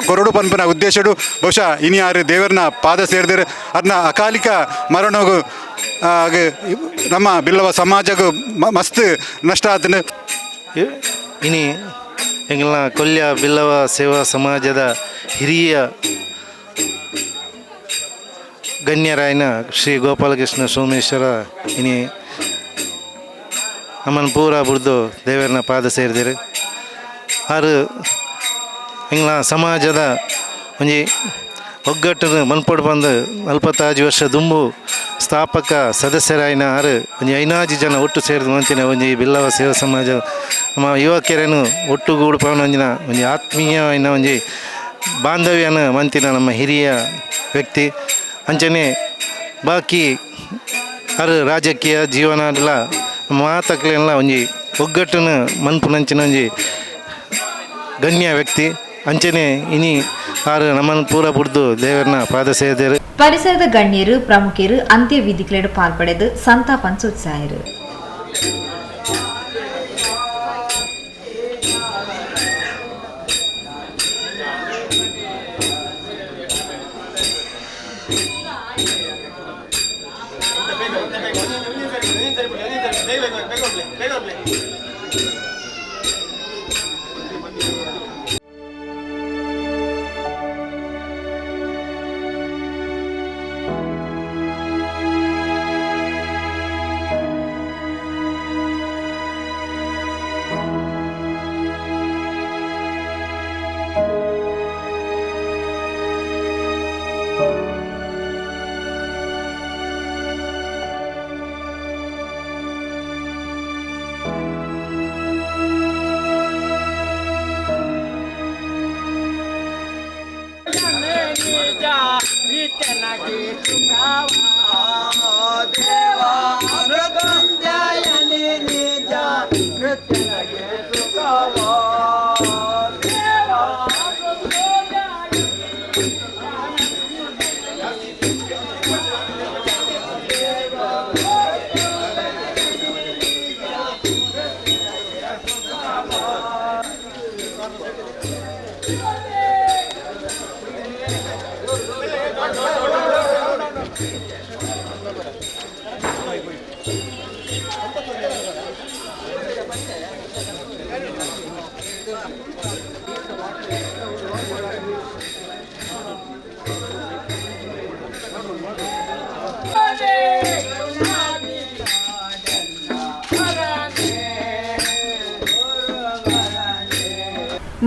ಕೊರಡು ಪಂಪಿನ ಉದ್ದೇಶಡು ಬಹುಶಃ ಇನಿ ಯಾರು ದೇವರನ್ನ ಪಾದ ಸೇರಿದರೆ ಅರ್ನ ಅಕಾಲಿಕ ಮರಣಗೂ ನಮ್ಮ ಬಿಲ್ಲವ ಸಮಾಜಗೂ ಮಸ್ತ್ ನಷ್ಟ ಆತನು. ಇನಿ ಎಂಗ್ಲ ಕೊಲ್ಯ ಬಿಲ್ಲವ ಸೇವಾ ಸಮಾಜದ ಹಿರಿಯ ಗಣ್ಯರಾಯನ ಶ್ರೀ ಗೋಪಾಲಕೃಷ್ಣ ಸೋಮೇಶ್ವರ ಇನಿ ನಮ್ಮನ್ನು ಪೂರ ಬುಡ್ದು ದೇವರನ್ನ ಪಾದ ಸೇರಿದರು. ಆರು ಎಂಗ್ಲ ಸಮಾಜದ ಒಂಜಿ ಒಗ್ಗಟ್ಟನ್ನು ಮನ್ಪೊಡು ಬಂದು 45 ವರ್ಷ ದುಂಬು ಸ್ಥಾಪಕ ಸದಸ್ಯರಾಯಿನ ಆರು ಒಂಜಿ 5 ಜನ ಒಟ್ಟು ಸೇರಿದು ಮಂತಿನ ಒಂಜಿ ಬಿಲ್ಲವ ಸೇವಾ ಸಮಾಜ ನಮ್ಮ ಯುವಕರೇನು ಒಟ್ಟುಗೂಡು ಪವನೊಂದಿನ ಒಂಜಿ ಆತ್ಮೀಯವಾಯಿನ ಒಂಜಿ ಬಾಂಧವ್ಯನ ಮಂತಿನ ನಮ್ಮ ಹಿರಿಯ ವ್ಯಕ್ತಿ. ಅಂಚನೆ ಬಾಕಿ ಆರು ರಾಜಕೀಯ ಜೀವನ ಮಾತಕ್ಲೆಲ್ಲ ಒಂಜಿ ಒಗ್ಗಟ್ಟನ್ನು ಮನ್ಪುನಂಚಿನ ಒಂಜಿ ಗಣ್ಯ ವ್ಯಕ್ತಿ. ಅಂಚನೆ ಇನಿ ಆರು ನಮ್ಮನ್ನು ಪೂರ ಬುಡ್ದು ದೇವರನ್ನ ಪಾದ ಸೇರಿದರು. ಪರಿಸರದ ಗಣ್ಯರು ಪ್ರಮುಖರು ಅಂತ್ಯವಿಧಿಗಳೇಡು ಪಾಲ್ಪಡೆದು ಸಂತಾಪನ್ ಸೂಚಿಸಿದರು.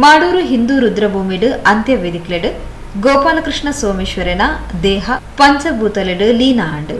ಮಾಡೂರು ಹಿಂದೂ ರುದ್ರಭೂಮಿಡು ಅಂತ್ಯವೇದಿಕ್ಲೆಡು ಗೋಪಾಲಕೃಷ್ಣ ಸೋಮೇಶ್ವರನ ದೇಹ ಪಂಚಭೂತಲೆಡು ಲೀನ ಆಂಡು.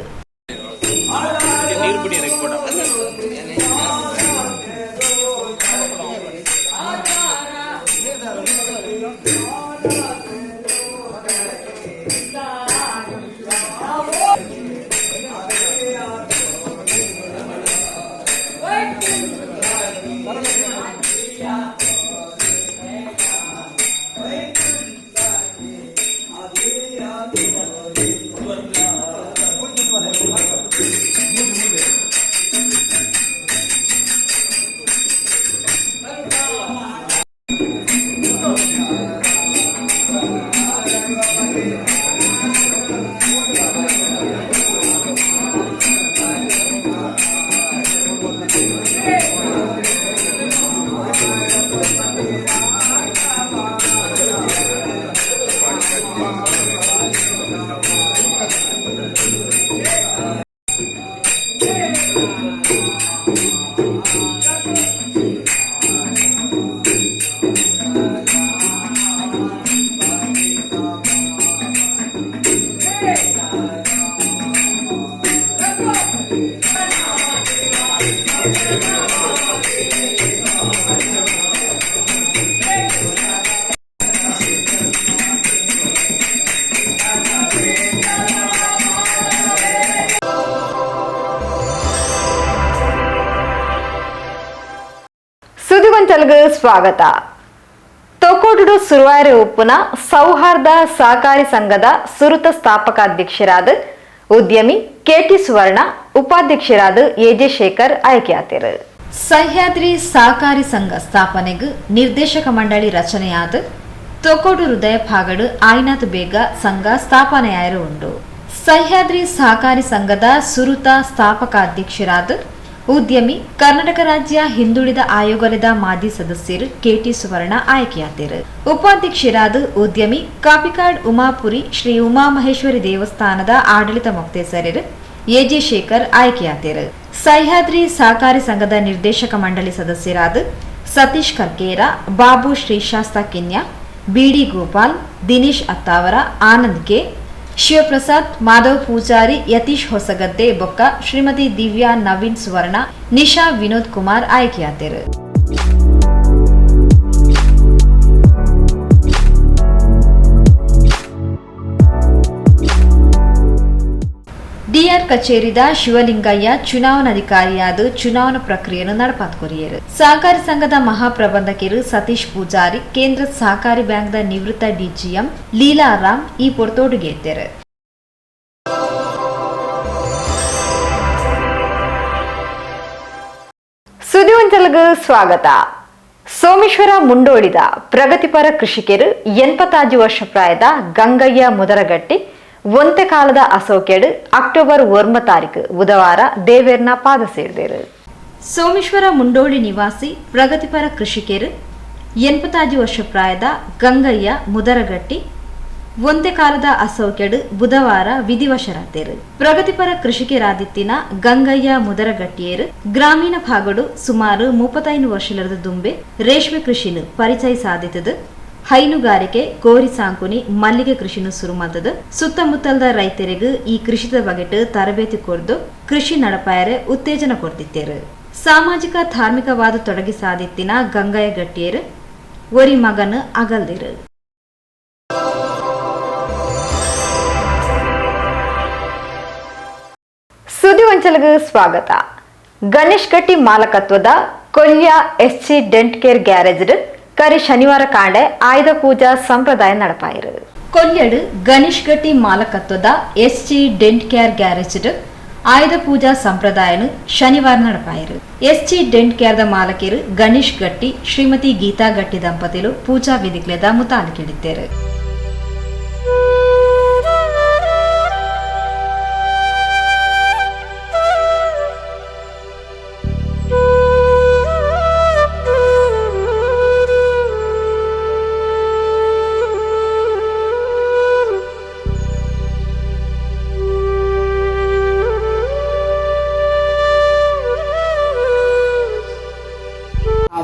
ಸುದ್ದಿಗೊಂಚಲ್ಗೆ ಸ್ವಾಗತ. ತೊಕೋಟುಡು ಸುರುವಾರೆ ಉಪ್ಪುನ ಸೌಹಾರ್ದ ಸಹಕಾರಿ ಸಂಘದ ಸುರುತ ಸ್ಥಾಪಕಾಧ್ಯಕ್ಷರಾದ ಉದ್ಯಮಿ ಕೆಟಿ ಸುವರ್ಣ, ಉಪಾಧ್ಯಕ್ಷರಾದ ಎಜೆ ಶೇಖರ್ ಆಯ್ಕೆಯಾದರು. ಸಹ್ಯಾದ್ರಿ ಸಹಕಾರಿ ಸಂಘ ಸ್ಥಾಪನೆಗೆ ನಿರ್ದೇಶಕ ಮಂಡಳಿ ರಚನೆಯಾದ ತೊಕೋಟು ಹೃದಯ ಭಾಗಡು ಆಯ್ನಾತ್ ಬೇಗ ಸಂಘ ಸ್ಥಾಪನೆಯಾರು ಉಂಡು. ಸಹ್ಯಾದ್ರಿ ಸಹಕಾರಿ ಸಂಘದ ಸುರುತ ಸ್ಥಾಪಕಾಧ್ಯಕ್ಷರಾದ ಉದ್ಯಮಿ ಕರ್ನಾಟಕ ರಾಜ್ಯ ಹಿಂದುಳಿದ ಆಯೋಗದ ಮಾಜಿ ಸದಸ್ಯರು ಕೆಟಿ ಸುವರ್ಣ ಆಯ್ಕೆಯಾದರು. ಉಪಾಧ್ಯಕ್ಷರಾದ ಉದ್ಯಮಿ ಕಾಪಿಕಾಡ್ ಉಮಾಪುರಿ ಶ್ರೀ ಉಮಾಮಹೇಶ್ವರಿ ದೇವಸ್ಥಾನದ ಆಡಳಿತ ಮೊಕ್ತೇಸರರು ಎಜೆ ಶೇಖರ್ ಆಯ್ಕೆಯಾದರು. ಸಹ್ಯಾದ್ರಿ ಸಹಕಾರಿ ಸಂಘದ ನಿರ್ದೇಶಕ ಮಂಡಳಿ ಸದಸ್ಯರಾದ ಸತೀಶ್ ಕರ್ಕೇರ, ಬಾಬು ಶ್ರೀಶಾಸ್ತ ಕಿನ್ಯ, ಬಿಡಿ ಗೋಪಾಲ್, ದಿನೇಶ್ ಅತ್ತಾವರ, ಆನಂದ್ ಕೆ, ಶಿವಪ್ರಸಾದ್, ಮಾಧವ್ ಪೂಜಾರಿ, ಯತೀಶ್ ಹೊಸಗದ್ದೆ ಬೊಕ್ಕ ಶ್ರೀಮತಿ ದಿವ್ಯಾ ನವೀನ್ ಸುವರ್ಣ, ನಿಶಾ ವಿನೋದ್ ಕುಮಾರ್ ಆಯ್ಕೆಯಾದರು. ಡಿಆರ್ ಕಚೇರಿದ ಶಿವಲಿಂಗಯ್ಯ ಚುನಾವಣಾಧಿಕಾರಿಯಾದ ಚುನಾವಣಾ ಪ್ರಕ್ರಿಯೆಯನ್ನು ನಡೆಪಾತ್ಕೊರಿಯರು. ಸಹಕಾರಿ ಸಂಘದ ಮಹಾಪ್ರಬಂಧಕರು ಸತೀಶ್ ಪೂಜಾರಿ, ಕೇಂದ್ರ ಸಹಕಾರಿ ಬ್ಯಾಂಕ್ದ ನಿವೃತ್ತ ಡಿಜಿಎಂ ಲೀಲಾರಾಮ್ ಈ ಪೊರ್ತೋಡುಗೆ ಎತ್ತರು. ಸುದ್ದಿವಂಚಲ್ಗೆ ಸ್ವಾಗತ. ಸೋಮೇಶ್ವರ ಮುಂಡೋಳಿದ ಪ್ರಗತಿಪರ ಕೃಷಿಕರು 85 ವರ್ಷ ಪ್ರಾಯದ ಗಂಗಯ್ಯ ಮುದರಗಟ್ಟಿ ಒಂತೆ ಕಾಲದ ಅಸೌಕ್ಯಡು ಅಕ್ಟೋಬರ್ 1 ತಾರೀಕು ಬುಧವಾರ ದೇವೇರ್ನ ಪಾದ ಸೇರಿದರು. ಸೋಮೇಶ್ವರ ಮುಂಡೋಳಿ ನಿವಾಸಿ ಪ್ರಗತಿಪರ ಕೃಷಿಕರು 85 ವರ್ಷ ಪ್ರಾಯದ ಗಂಗಯ್ಯ ಮುದರಗಟ್ಟಿ ಒಂತೆ ಕಾಲದ ಅಸೌಕ್ಯಡು ಬುಧವಾರ ವಿಧಿವಶರಾದರು. ಪ್ರಗತಿಪರ ಕೃಷಿಕರಾದಿತ್ತಿನ ಗಂಗಯ್ಯ ಮುದರಗಟ್ಟಿಯರು ಗ್ರಾಮೀಣ ಭಾಗಡು ಸುಮಾರು 35 ವರ್ಷದ ದುಂಬೆ ರೇಷ್ಮೆ ಕೃಷಿನು ಪರಿಚಯ ಸಾಧಿತದು. ಹೈನುಗಾರಿಕೆ, ಕೋರಿ ಸಾಂಕುನಿ, ಮಲ್ಲಿಗೆ ಕೃಷಿನು ಸುರುಮಂತದ ಸುತ್ತಮುತ್ತಲದ ರೈತರಿಗೂ ಈ ಕೃಷಿದ ಬಗೆಟ್ ತರಬೇತಿ ಕೊಡ್ದು ಕೃಷಿ ನಡಪಾಯರೆ ಉತ್ತೇಜನ ಕೊಡ್ತಿತ್ತೇರು. ಸಾಮಾಜಿಕ ಧಾರ್ಮಿಕವಾದ ತೊಡಗಿ ಸಾಧಿತ್ತಿನ ಗಂಗಯ್ಯ ಗಟ್ಟಿಯರು ಒರಿ ಮಗನ ಅಗಲ್ದಿರು. ಸುದ್ದಿವಂಚಲ್ಗೆ ಸ್ವಾಗತ. ಗಣೇಶ್ ಗಟ್ಟಿ ಮಾಲಕತ್ವದ Kolya SC dent care garage ಕರಿ ಶನಿವಾರ ಕಾಂಡೆ ಆಯುಧ ಪೂಜಾ ಸಂಪ್ರದಾಯ ನಡಪಾಯಿರು. ಕೊಲ್ಯಡು ಗಣೇಶ್ ಗಟ್ಟಿ ಮಾಲಕತ್ವದ SC dent care garage Ayudha Puja ಸಂಪ್ರದಾಯನು ಶನಿವಾರ ನಡಪಾಯಿರು. ಎಸ್ಸಿ ಡೆಂಟ್ ಕೇರ್ದ ಮಾಲಕಿರು ಗಣೇಶ್ ಗಟ್ಟಿ, ಶ್ರೀಮತಿ ಗೀತಾ ಗಟ್ಟಿ ದಂಪತಿಗಳು ಪೂಜಾ ವಿಧಿಗಳದ ಮುತಾಲಿಕೆಡಿದ್ದಾರೆ.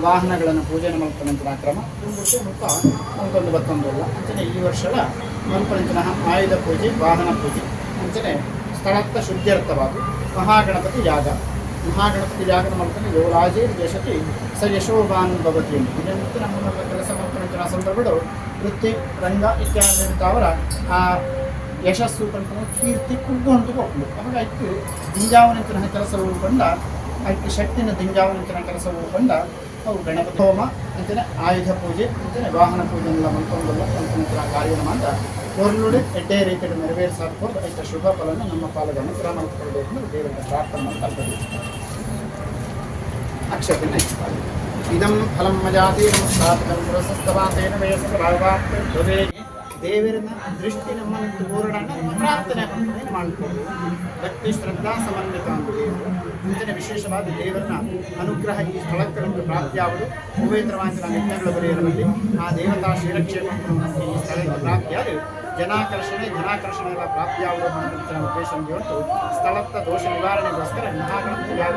ವಾಹನಗಳನ್ನು ಪೂಜೆ ಮಾಡ್ಕೊಳ್ಳುವಂತಹ ಕ್ರಮ ಪೂಜೆ ಮತ್ತು ಒಂದೊಂದು ಬತ್ತೊಂದಲ್ಲ ಅಂಚನೆ ಈ ವರ್ಷದ ಮಲ್ಪಂಚನ ಆಯುಧ ಪೂಜೆ ವಾಹನ ಪೂಜೆ ಅಂಚನೆ ಸ್ಥಳತ್ತ ಶುದ್ಧರ್ಥವಾದ ಮಹಾಗಣಪತಿ ಯಾಗದ ಮಲ್ಪನೆ ಯೋರಾಜೇ ದೇಶಕ್ಕೆ ಸ ಯಶೋಭಾನ್ ಭವತಿ ಅಂತ ಇದನ್ನು ನಮ್ಮ ಕೆಲಸ ಮಲ್ಪಂಚನ ಸಂದರ್ಭಗಳು ವೃತ್ತಿ ರಂಗ ಇತ್ಯಾದಿ ಅವರ ಆ ಯಶಸ್ಸು ಕಂಡು ಕೀರ್ತಿ ಕುಗ್ಗೊಂಡು ಹೋಗ್ಲು ಅವಾಗ ಆಯ್ತು ದಿಂಜಾವನಂಚಿನ ಕೆಲಸವು ಕೊಂಡ ಆಯ್ತು ಶಕ್ತಿನ ದಿಂಜಾವನಂಚಿನ ಕೆಲಸವು ಕೊಂಡ ಅವು ಗಣಪತಿ ಹೋಮ ಅಂಚನೆ ಆಯುಧ ಪೂಜೆ ಅಂಚನೆ ವಾಹನ ಪೂಜೆ ಎಲ್ಲ ಮಲ್ಕೊಂಡಲ್ಲ ಮಲ್ಪಂಚನ ಕಾರ್ಯಕ್ರಮ ಅಂತ ಹೊರಲುಡೆ ಎಡ್ಡೆ ರೀತಿಯಲ್ಲಿ ನೆರವೇರಿಸಾಕೊಂಡು ಆಯ್ತು ಶುಭ ಫಲನ ನಮ್ಮ ಪಾಲದ ಅನುಗ್ರಹ ಮಾಡಿಕೊಳ್ಳಬೇಕು ಅಂತ ದೇವರಿಗೆ ಪ್ರಾರ್ಥನೆ ಮಾಡ್ತಾರೆ ಅಕ್ಷತೆ ಇದಂ ಫಲಂ ಮಜಾತಿ ನಮಸ್ಕಾರಂ ಪುರಸಸ್ತವಾತೇನ ವಯಸ್ಸ ಭಾಗವಾತ್ಮೇ ದೇವರನ್ನ ದೃಷ್ಟಿ ನಮ್ಮನ್ನು ಪೂರ್ಣ ಪ್ರಾರ್ಥನೆ ಮಾಡಿಕೊಂಡು ಭಕ್ತಿ ಶ್ರದ್ಧಾ ಸಮನ್ವಿತ ಅಂತ ದೇವರು ಇಂಥನೇ ವಿಶೇಷವಾದ ದೇವರನ್ನ ಅನುಗ್ರಹ ಈ ಸ್ಥಳಕ್ಕೆ ನಮಗೆ ಪ್ರಾಪ್ತಿಯಾಗುವುದು ಪವಿತ್ರವಾದ ಯಜ್ಞಗಳ ಬರೆಯರಲ್ಲಿ ಆ ದೇವತಾ ಶ್ರೀರಕ್ಷೆ ನಮಗೆ ಈ ಸ್ಥಳಕ್ಕೆ ಪ್ರಾಪ್ತಿಯಾಗಿ ಜನಾಕರ್ಷಣೆ ಎಲ್ಲ ಪ್ರಾಪ್ತಿಯಾಗುವುದು ಅನ್ನೋಂಥ ಉದ್ದೇಶಕ್ಕೆ ಹೊರತು ಸ್ಥಳದ ದೋಷ ನಿವಾರಣೆಗೋಸ್ಕರ ಮಹಾಗಣಪತಿ ಯಾಗ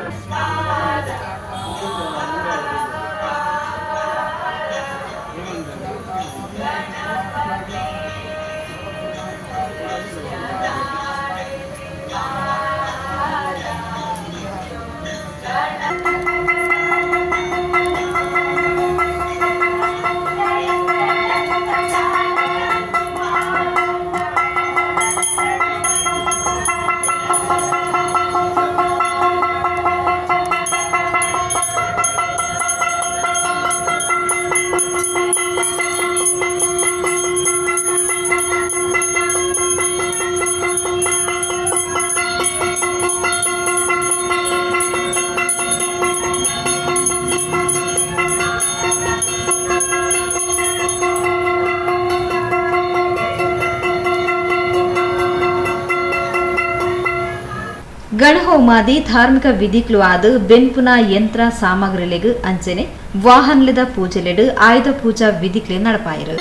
ಗಣಹೋಮಾದಿ ಧಾರ್ಮಿಕ ವಿಧಿಗಳು ಆದ ಬೆನ್ಪುನ ಯಂತ್ರ ಸಾಮಗ್ರಿಲೆಗ್ ಅಂಚನೆ ವಾಹನದ ಪೂಜೆಲೆಡ್ ಆಯುಧ ಪೂಜಾ ವಿಧಿಗಳು ನಡಪಾಯಿರು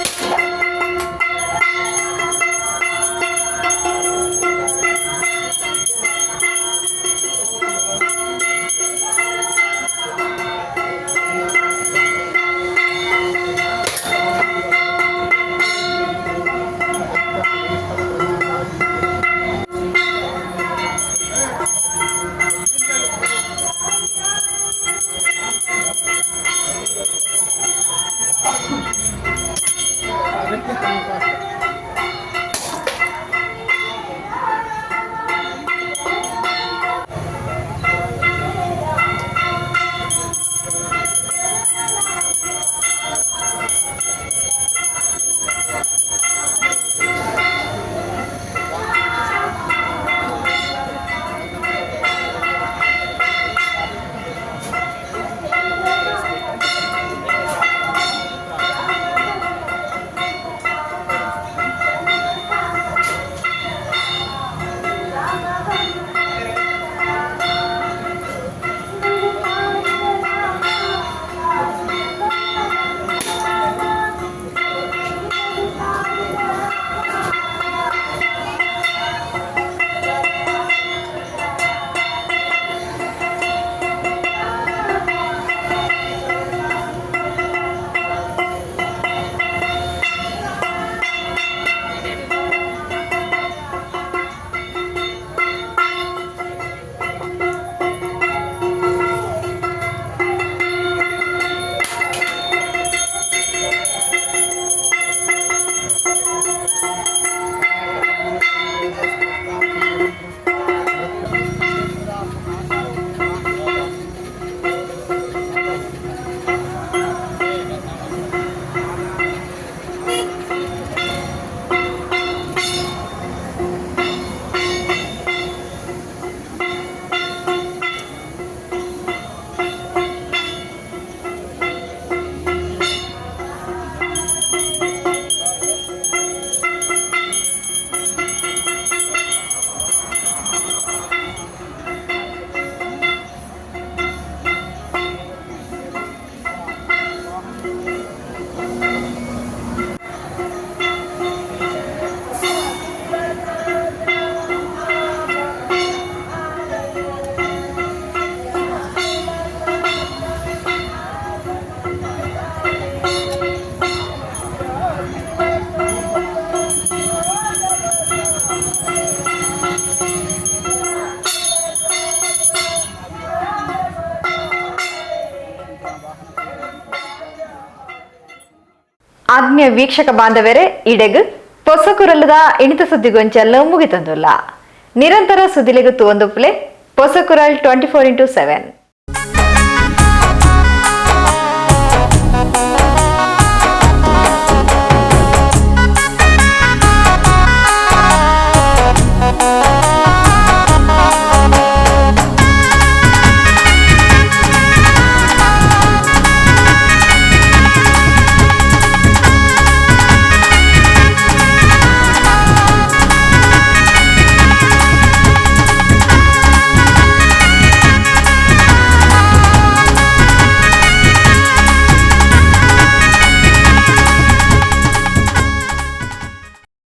ಆತ್ಮೀಯ ವೀಕ್ಷಕ ಬಾಂಧವರೇ, ಇಡೆಗ್ ಪೊಸಕುರಲ್ಲದ ಇಣಿತ ಸುದ್ದಿಗೊಂಚೆಲ್ಲ ಮುಗಿತಂದುಲ್ಲ. ನಿರಂತರ ಸುದ್ದಿಲೆಗುತ್ತು ಒಂದು ಪ್ಲೇ ಪೊಸಕುರಲ್ 24x7.